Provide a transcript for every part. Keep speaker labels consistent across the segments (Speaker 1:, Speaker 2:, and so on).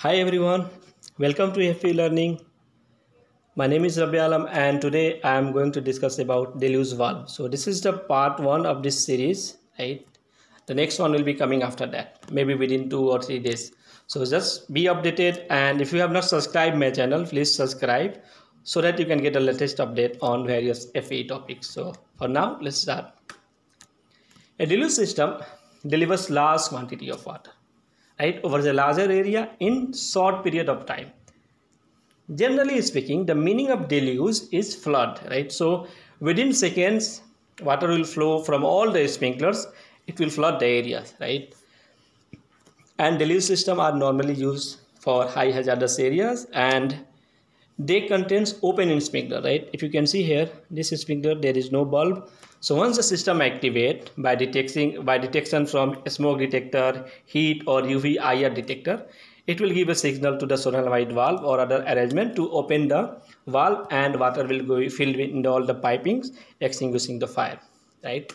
Speaker 1: Hi everyone, welcome to FE Learning. My name is Rabi Alam and today I am going to discuss about deluge valve. So this is the part 1 of this series, right? The next one will be coming after that, maybe within 2 or 3 days. So just be updated, and if you have not subscribed my channel, please subscribe so that you can get the latest update on various FE topics. So for now, let's start. A deluge system delivers large quantity of water, right, over the larger area in short period of time. Generally speaking, the meaning of deluge is flood, right? So within seconds, water will flow from all the sprinklers. It will flood the areas, right? And deluge system are normally used for high hazardous areas, and they contains open sprinkler, right? If you can see here, this sprinkler, there is no bulb. So once the system activate by detection from smoke detector, heat or UV IR detector, it will give a signal to the solenoid valve or other arrangement to open the valve, and water will go filled in all the pipings, extinguishing the fire, right?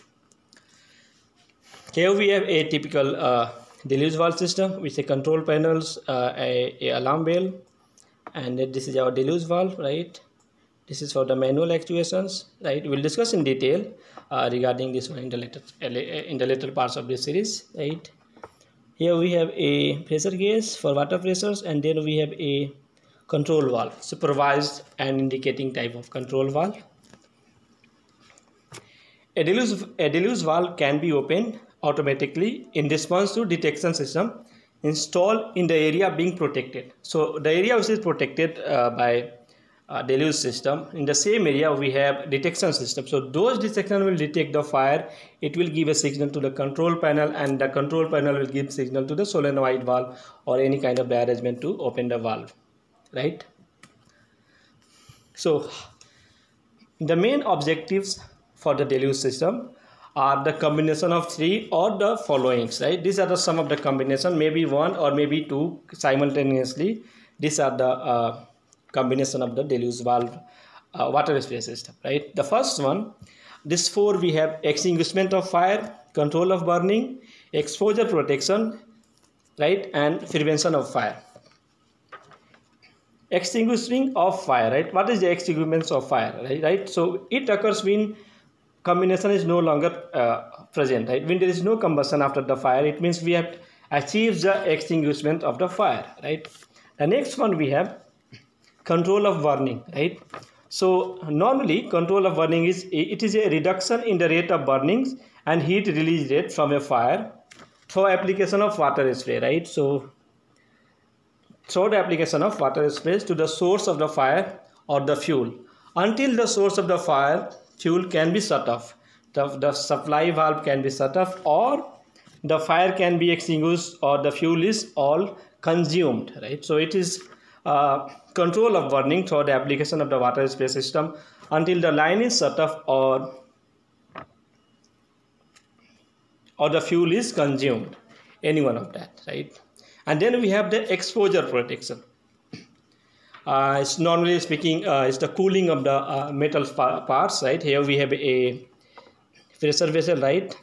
Speaker 1: Here we have a typical deluge valve system with a control panels, a alarm bell, and this is our deluge valve, right? This is for the manual actuations, right? We'll discuss in detail regarding this one in the later parts of this series, right? Here we have a pressure gauge for water pressures, and then we have a control valve, supervised and indicating type of control valve. A deluge valve can be opened automatically in response to detection system installed in the area being protected. So the area which is protected by deluge system, in the same area we have detection system. So those detection will detect the fire. It will give a signal to the control panel, and the control panel will give signal to the solenoid valve or any kind of arrangement to open the valve, right? So the main objectives for the deluge system are the combination of 3 or the followings, right? These are the some of the combination, maybe 1 or maybe 2 simultaneously. These are the combination of the deluge valve water spray system, right? The first one, this 4 we have extinguishment of fire, control of burning, exposure protection, right, and prevention of fire. Extinguishing of fire, right? What is the extinguishment of fire, right? So it occurs when combination is no longer present, right? When there is no combustion after the fire, it means we have achieved the extinguishment of the fire, right? The next one we have control of burning, right? So normally control of burning is a reduction in the rate of burnings and heat release rate from a fire through application of water spray, right? So through the application of water spray to the source of the fire or the fuel until the source of the fire fuel can be shut off. The supply valve can be shut off, or the fire can be extinguished, or the fuel is all consumed, right? So it is control of burning through the application of the water spray system until the line is shut off or the fuel is consumed, any one of that, right? And then we have the exposure protection. It's normally speaking, it's the cooling of the metal parts, right? Here we have a pressure vessel, right?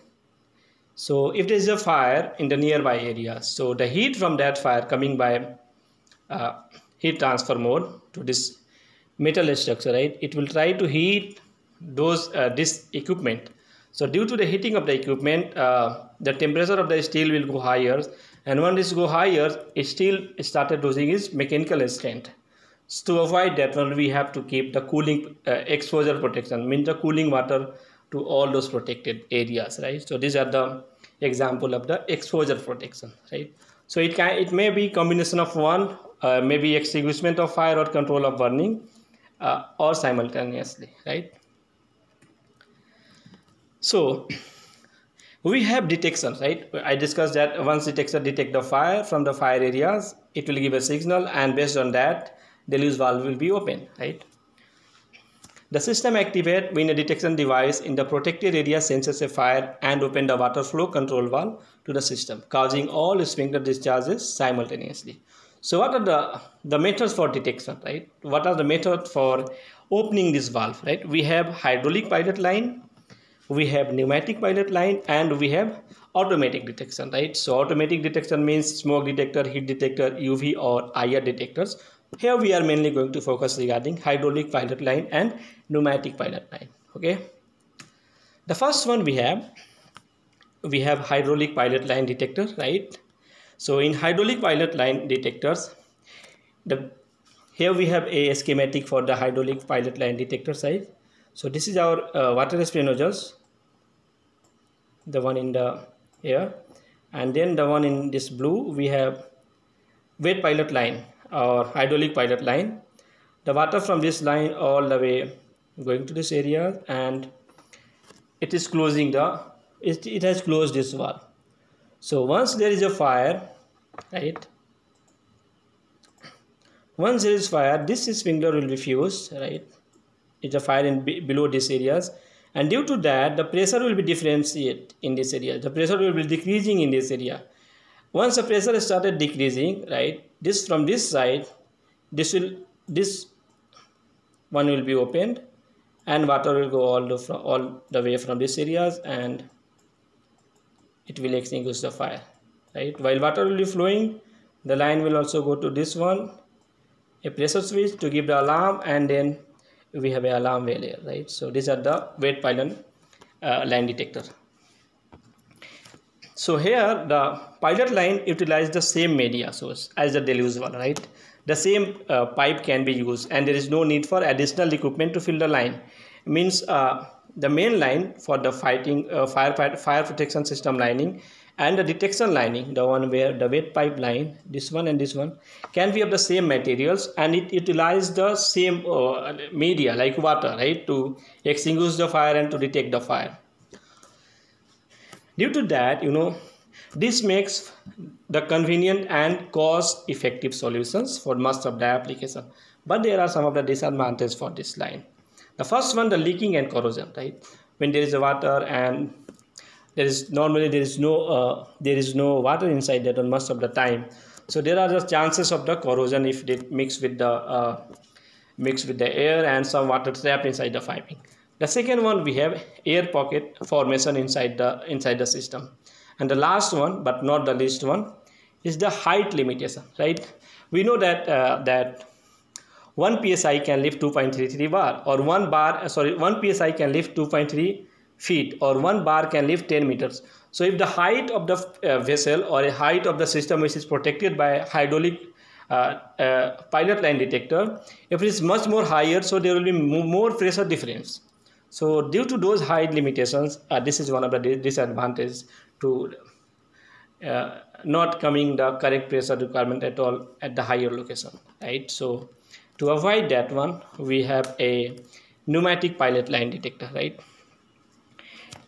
Speaker 1: So if there is a fire in the nearby area, so the heat from that fire coming by heat transfer mode to this metal structure, right? It will try to heat those this equipment. So due to the heating of the equipment, the temperature of the steel will go higher, and when this go higher, steel started losing its mechanical strength. So to avoid that one, we have to keep the cooling exposure protection, means the cooling water to all those protected areas, right? So these are the example of the exposure protection, right? So it may be combination of one, maybe extinguishment of fire or control of burning, or simultaneously, right? So we have detection, right? I discussed that once detector detect the fire from the fire areas, it will give a signal, and based on that, deluge valve will be open, right? The system activates when a detection device in the protected area senses a fire and open the water flow control valve to the system, causing all sprinkler discharges simultaneously. So what are the methods for detection, right? What are the methods for opening this valve, right? We have hydraulic pilot line, we have pneumatic pilot line, and we have automatic detection, right? So automatic detection means smoke detector, heat detector, UV or IR detectors. Here we are mainly going to focus regarding hydraulic pilot line and pneumatic pilot line. Okay, the first one we have hydraulic pilot line detector, right? So in hydraulic pilot line detectors, the here we have a schematic for the hydraulic pilot line detector side. So this is our water spray nozzles, the one in the here, and then the one in this blue we have wet pilot line or hydraulic pilot line. The water from this line all the way going to this area, and it is closing it has closed this valve. So once there is a fire, right, once there is fire, this sprinkler will be fused, right? It's a fire in below these areas, and due to that the pressure will be differentiate in this area. The pressure will be decreasing in this area. Once the pressure started decreasing, right, this from this side, this one will be opened, and water will go all the way from these areas, and it will extinguish the fire, right? While water will be flowing, the line will also go to this one, a pressure switch to give the alarm, and then we have a alarm well here, right? So these are the wet pilot line detector. So here the pilot line utilizes the same media source as the deluge valve, right? The same pipe can be used, and there is no need for additional equipment to fill the line. Means the main line for the fire protection system lining and the detection lining, the one where the wet pipe line, this one and this one, can be of the same materials, and it utilizes the same media like water, right, to extinguish the fire and to detect the fire. Due to that, this makes the convenient and cost-effective solutions for most of the application. But there are some of the disadvantages for this line. The first one, the leaking and corrosion, right? When there is a water and there is no water inside that on most of the time. So there are the chances of the corrosion if they mix with the air and some water trapped inside the piping. The second one, we have air pocket formation inside the system. And the last one, but not the least one, is the height limitation, right? We know that 1 psi can lift 2.33 bar, or 1 psi can lift 2.3 feet, or 1 bar can lift 10 meters. So if the height of the vessel or a height of the system which is protected by hydraulic pilot line detector, if it is much more higher, so there will be more pressure difference. So due to those height limitations, this is one of the disadvantages to not coming the correct pressure requirement at all at the higher location, right? So to avoid that one, we have a pneumatic pilot line detector, right?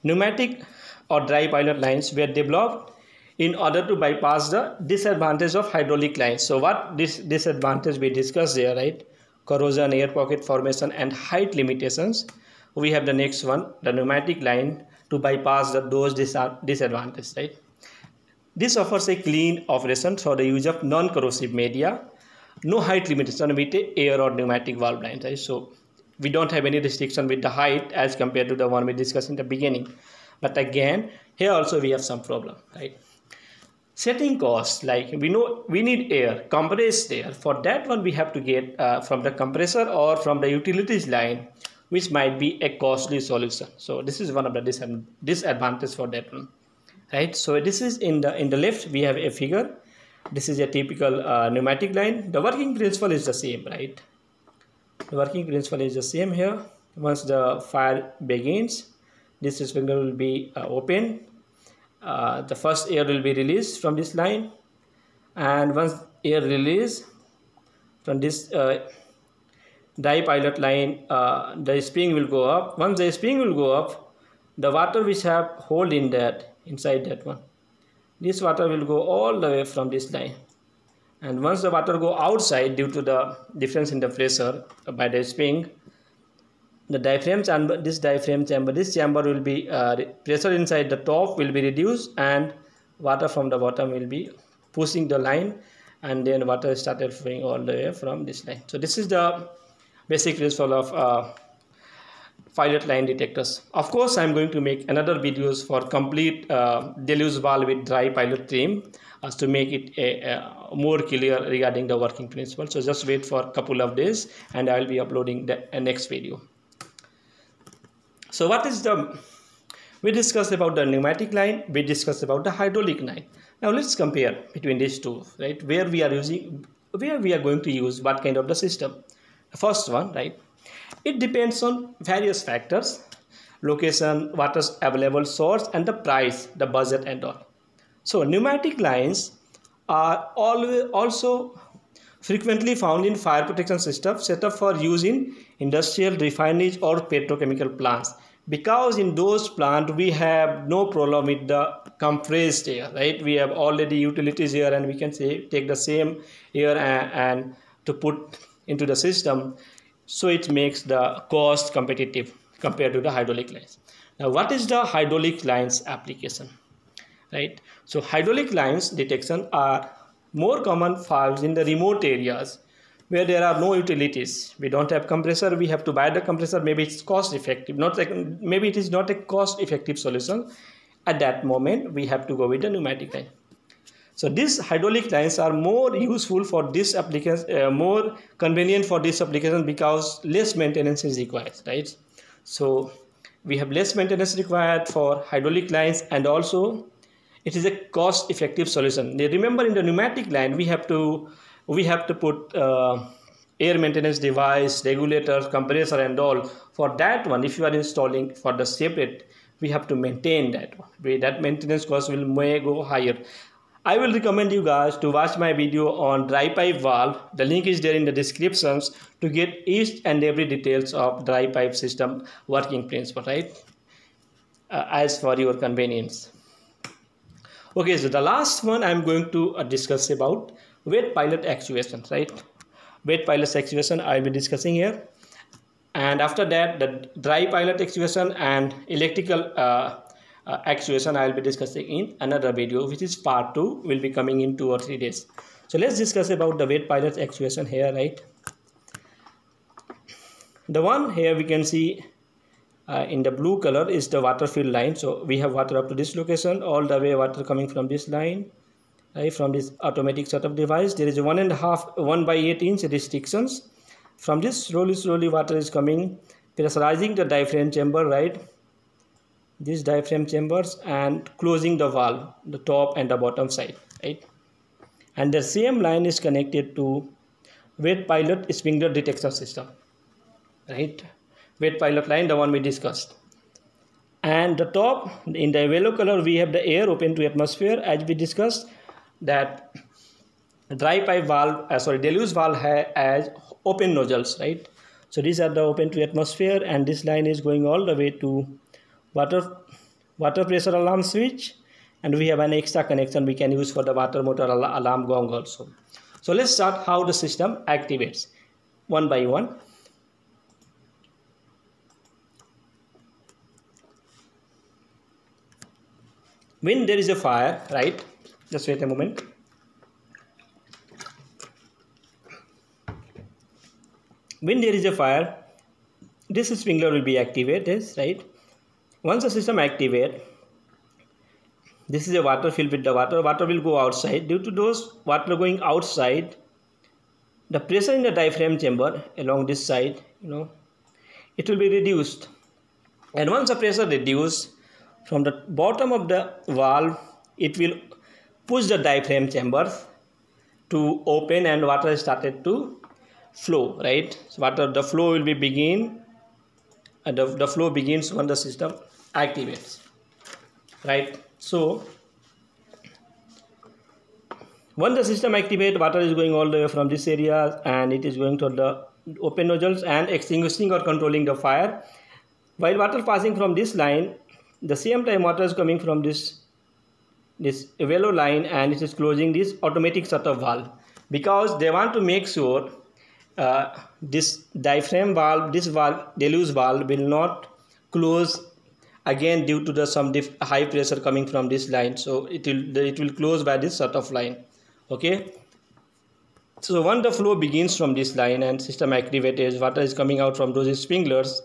Speaker 1: Pneumatic or dry pilot lines were developed in order to bypass the disadvantage of hydraulic lines. So what this disadvantage we discussed there, right? Corrosion, air pocket formation, and height limitations. We have the next one, the pneumatic line, to bypass those disadvantages, right? This offers a clean operation for the use of non-corrosive media, no height limitation with air or pneumatic valve lines, right? So we don't have any restriction with the height as compared to the one we discussed in the beginning. But again, here also we have some problem, right? Setting costs, like we know we need air, compressed air. For that one we have to get from the compressor or from the utilities line, which might be a costly solution. So this is one of the disadvantages for that one, right? So this is in the left we have a figure. This is a typical pneumatic line. The working principle is the same, right? The working principle is the same here. Once the fire begins, this sprinkler will be open. The first air will be released from this line, and once air release from this dry pilot line, the spring will go up. Once the spring will go up, the water which have hold inside that one, this water will go all the way from this line, and once the water go outside due to the difference in the pressure by the spring, the diaphragm chamber, this chamber will be pressure inside the top will be reduced, and water from the bottom will be pushing the line, and then water started flowing all the way from this line. So this is the basic principle of pilot line detectors. Of course, I'm going to make another videos for complete deluge valve with dry pilot trim as to make it more clear regarding the working principle. So just wait for a couple of days and I'll be uploading the next video. So we discussed about the pneumatic line, we discussed about the hydraulic line. Now let's compare between these two, right? Where we are going to use what kind of the system. The first one, right? It depends on various factors: location, water's available source, and the price, the budget and all. So pneumatic lines are also frequently found in fire protection systems set up for use in industrial refineries or petrochemical plants, because in those plants we have no problem with the compressed air, right? We have already utilities here and we can say take the same air and to put into the system, so it makes the cost competitive compared to the hydraulic lines. Now what is the hydraulic lines application, right? So hydraulic lines detection are more common found in the remote areas where there are no utilities. We don't have compressor, we have to buy the compressor. Maybe it's cost effective, maybe it is not a cost effective solution. At that moment we have to go with the pneumatic line. So these hydraulic lines are more useful for this application, more convenient for this application, because less maintenance is required, right? So we have less maintenance required for hydraulic lines, and also it is a cost effective solution. Remember, in the pneumatic line we have to put air maintenance device, regulators, compressor and all. For that one, if you are installing for the separate, we have to maintain that one. That maintenance cost may go higher. I will recommend you guys to watch my video on dry pipe valve. The link is there in the descriptions to get each and every details of dry pipe system working principle, right? As for your convenience. Okay, so the last one I'm going to discuss about wet pilot actuation, right? Wet pilot actuation I'll be discussing here, and after that the dry pilot actuation and electrical actuation I'll be discussing in another video, which is part 2, will be coming in 2 or 3 days. So let's discuss about the wet pilot actuation here, right? The one here we can see in the blue color is the water field line. So we have water up to this location, all the way water coming from this line, right? From this automatic setup device there is a 1/8 inch restrictions. From this slowly water is coming, pressurizing the diaphragm chamber, right? These diaphragm chambers, and closing the valve, the top and the bottom side, right? And the same line is connected to wet pilot sprinkler detection system, right? Wet pilot line, the one we discussed. And the top in the yellow color we have the air open to atmosphere, as we discussed that dry pipe valve, deluge valve has open nozzles, right? So these are the open to atmosphere, and this line is going all the way to water pressure alarm switch, and we have an extra connection we can use for the water motor alarm gong also. So let's start how the system activates one by one. When there is a fire, right? Just wait a moment. When there is a fire, this sprinkler will be activated, right? Once the system activates, this is a water filled with the water will go outside. Due to those water going outside, the pressure in the diaphragm chamber along this side, it will be reduced. And once the pressure reduced, from the bottom of the valve, it will push the diaphragm chamber to open, and water started to flow, right? So the flow will be begin, and the flow begins when the system activates, right? So when the system activates, water is going all the way from this area, and it is going to the open nozzles and extinguishing or controlling the fire. While water passing from this line, the same time water is coming from this yellow line, and it is closing this automatic shut-off valve, because they want to make sure this diaphragm valve, this valve, deluge valve, will not close again due to the some high pressure coming from this line. So it will close by this shut-off line. Okay. So when the flow begins from this line and system activated, water is coming out from those sprinklers.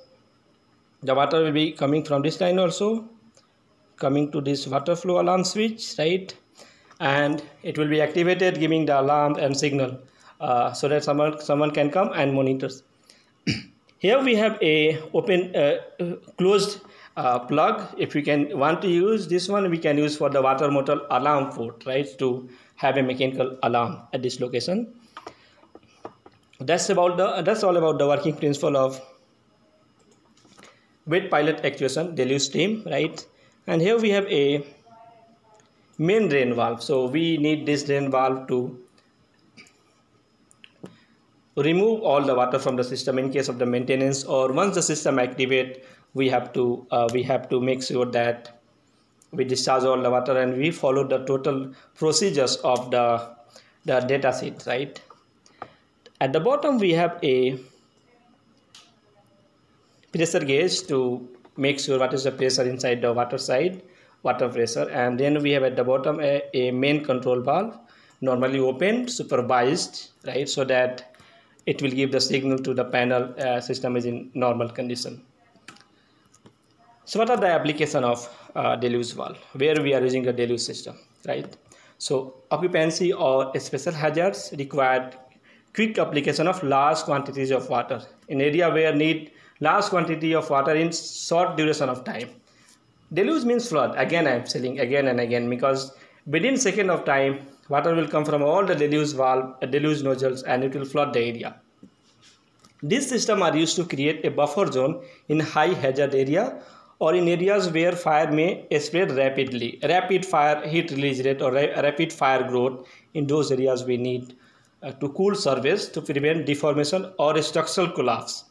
Speaker 1: the water will be coming from this line also, coming to this water flow alarm switch, right? And it will be activated, giving the alarm and signal so that someone can come and monitors. Here we have a open closed plug. If we can want to use this one, we can use for the water motor alarm port, right, to have a mechanical alarm at this location. That's all about the working principle of wet pilot actuation deluge stream, right? And here we have a main drain valve. So we need this drain valve to remove all the water from the system in case of the maintenance, or once the system activate, we have to make sure that we discharge all the water and we follow the total procedures of the data sheet, right? At the bottom we have a pressure gauge to make sure what is the pressure inside the water side, water pressure. And then we have at the bottom a main control valve, normally open, supervised, right, so that it will give the signal to the panel system is in normal condition. So what are the application of deluge valve, where we are using the deluge system, right? So occupancy or special hazards required quick application of large quantities of water in area where need large quantity of water in short duration of time. Deluge means flood. Again, I am saying again and again, because within second of time, water will come from all the deluge valve, deluge nozzles, and it will flood the area. These systems are used to create a buffer zone in high hazard area or in areas where fire may spread rapidly. Rapid fire heat release rate or rapid fire growth, in those areas we need to cool surface to prevent deformation or structural collapse,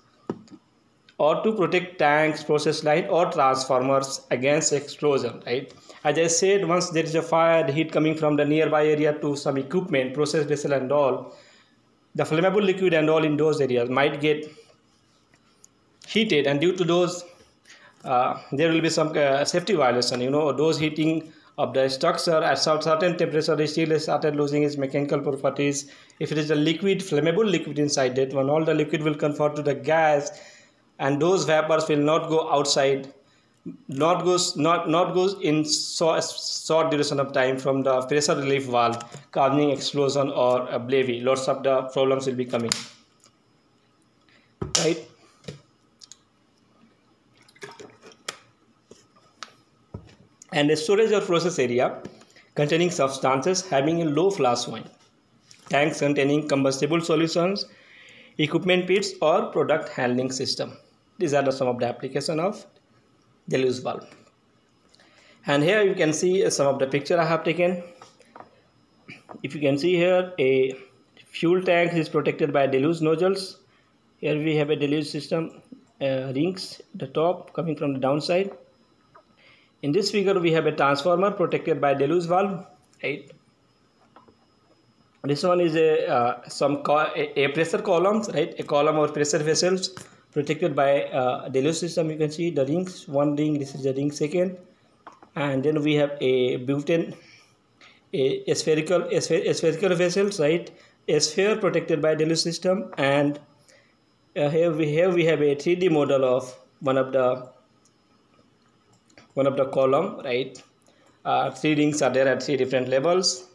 Speaker 1: or to protect tanks, process line, or transformers against explosion, right? As I said, once there is a fire, the heat coming from the nearby area to some equipment, process vessel and all, the flammable liquid and all in those areas might get heated, and due to those there will be some safety violation. Those heating of the structure at certain temperature, the steel has started losing its mechanical properties. If it is a liquid, flammable liquid inside that one, all the liquid will convert to the gas, and those vapors will not go outside, not goes in short duration of time from the pressure relief valve, causing explosion or a blaze. Lots of the problems will be coming, right? And a storage or process area containing substances having a low flash point, tanks containing combustible solutions, equipment pits, or product handling system. These are some of the application of deluge valve. And here you can see some of the picture I have taken. If you can see here, a fuel tank is protected by deluge nozzles. Here we have a deluge system rings at the top coming from the downside. In this figure we have a transformer protected by deluge valve, right? This one is a pressure columns, right? A column or pressure vessels protected by deluge system. You can see the rings, one ring, this is the ring second, and then we have a butane, a spherical vessels, right? A sphere protected by deluge system, and here we have a 3D model of one of the column, right? Three rings are there at three different levels.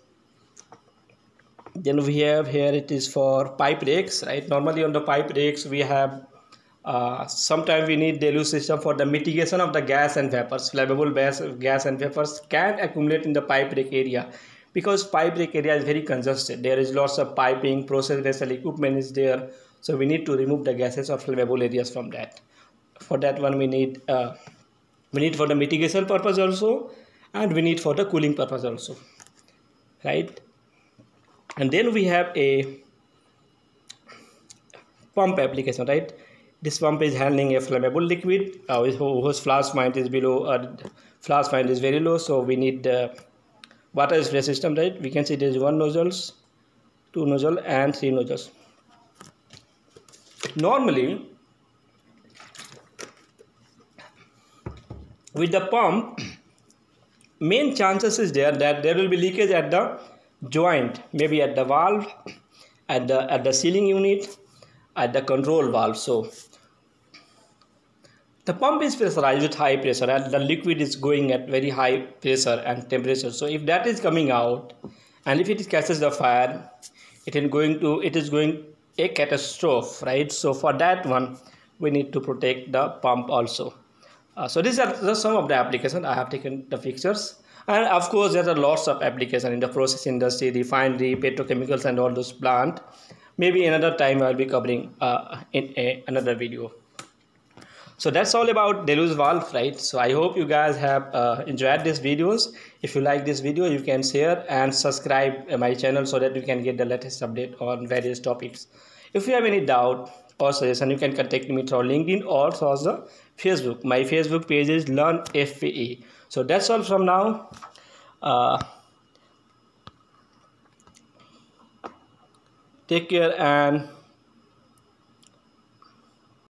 Speaker 1: Then we have here, it is for pipe racks, right? Normally on the pipe racks we have sometimes we need deluge system for the mitigation of the gas and vapors. Flammable gas and vapors can accumulate in the pipe rack area, because pipe rack area is very congested. There is lots of piping, process vessel equipment is there, so we need to remove the gases or flammable areas from that. For that one we need for the mitigation purpose also, and we need for the cooling purpose also, right? And then we have a pump application, right? This pump is handling a flammable liquid whose flash point is below, flash point is very low, so we need water spray system, right? We can see there is one nozzles, two nozzles, and three nozzles. Normally with the pump, main chances is there that there will be leakage at the joint, maybe at the valve, at the sealing unit, at the control valve. So the pump is pressurized with high pressure and the liquid is going at very high pressure and temperature. So if that is coming out and if it catches the fire, it is going a catastrophe, right? So for that one we need to protect the pump also. So these are just some of the applications. I have taken the pictures, and of course there are lots of applications in the process industry, refinery, petrochemicals and all those plant. Maybe another time I'll be covering in another video. So that's all about deluge valve, right? So I hope you guys have enjoyed these videos. If you like this video, you can share and subscribe my channel so that you can get the latest update on various topics. If you have any doubt or suggestion, you can contact me through LinkedIn or through the Facebook. My Facebook page is Learn FPE. So that's all from now. Take care and